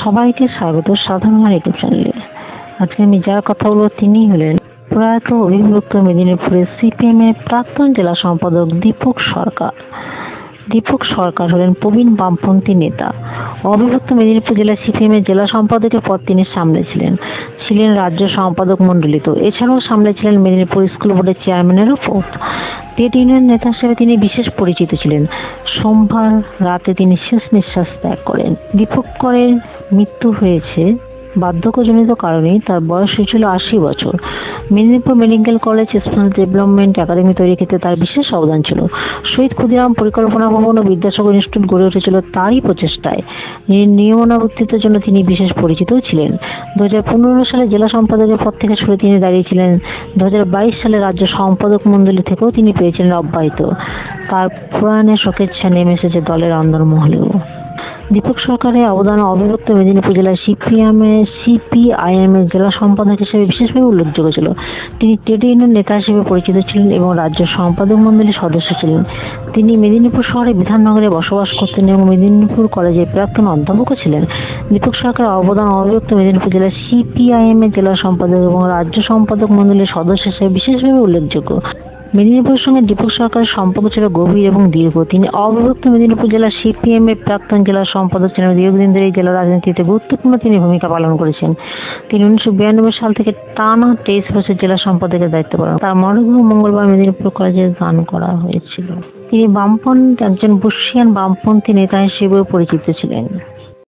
সবাইকে স্বাগত সাধারণ ইউটিউব চ্যানেলে। আজকে আমি যার কথা বলবো তিনি হলেন প্রয়াত অবিভক্ত মেদিনীপুরের সিপিএম এর প্রাক্তন জেলা সম্পাদক দীপক সরকার। দীপক সরকার হলেন প্রবীণ বামপন্থী নেতা। অবিভক্ত মেদিনীপুর জেলা সিপিএম এর জেলা সম্পাদকের পদ তিনি সামলেছিলেন, ছিলেন রাজ্য সম্পাদক মণ্ডলিত। এছাড়াও সামলেছিলেন মেদিনীপুর স্কুল বোর্ডের চেয়ারম্যানেরও পদ। ট্রেড ইউনিয়ন নেতা হিসেবে তিনি বিশেষ পরিচিত ছিলেন। সোমবার রাতে তিনি শেষ নিঃশ্বাস ত্যাগ করেন। দীপকরের মৃত্যু হয়েছে বার্ধক্যজনিত কারণে। তার বয়স হয়েছিল ৮০ বছর। Medinipur medical college special development academy তৈরির ক্ষেত্রে তার বিশেষ অবদান ছিল। শহীদ ক্ষুদিরাম পরিকল্পনা ভবন ও বিদ্যাসাগর ইনস্টিটিউট গড়ে উঠেছিল তারই প্রচেষ্টায়। নিয়মানুবর্তিতার জন্য তিনি বিশেষ পরিচিত ছিলেন। 2015 সালে জেলা সম্পাদকের পদ থেকে সরে তিনি দাঁড়িয়েছিলেন। 2022 সালে রাজ্য সম্পাদক মণ্ডলী থেকেও তিনি পেয়েছিলেন অব্যাহতি। তার প্রয়াণে শোকের ছায়া নেমে এসেছে দলের অন্দরমহলেও। দীপক সরকারের অবদান অবিভক্ত মেদিনীপুর জেলায় সিপিআইএম এর জেলা সম্পাদক হিসেবে বিশেষভাবে উল্লেখযোগ্য ছিল। তিনি ট্রেড ইউনিয়ন নেতা হিসেবে পরিচিত ছিলেন এবং রাজ্য সম্পাদক মণ্ডলীর সদস্য ছিলেন। তিনি মেদিনীপুর শহরে বিধাননগরে বসবাস করতেন এবং মেদিনীপুর কলেজের প্রাক্তন অধ্যাপক ছিলেন। দীপক সরকারের অবদান অবিভক্ত মেদিনীপুর জেলায় সিপিআইএম এর জেলা সম্পাদক এবং রাজ্য সম্পাদক মণ্ডলীর সদস্য হিসেবে বিশেষভাবে উল্লেখযোগ্য। মেদিনীপুরের সঙ্গে দীপক সরকারের সম্পর্ক ছিল গভীর এবং দীর্ঘ। তিনি অবিভক্ত মেদিনীপুর জেলা সিপিএম এর প্রাক্তন জেলা সম্পাদক ছিলেন। দীর্ঘদিন ধরে এই জেলার রাজনীতিতে গুরুত্বপূর্ণ তিনি ভূমিকা পালন করেছেন। তিনি 1992 সাল থেকে টানা 23 বছর জেলা সম্পাদকের দায়িত্ব পালন করেন। তার মরদেহ মঙ্গলবার মেদিনীপুর কলেজে দান করা হয়েছিল। তিনি একজন বর্ষীয়ান বামপন্থী নেতা হিসেবেও পরিচিত ছিলেন।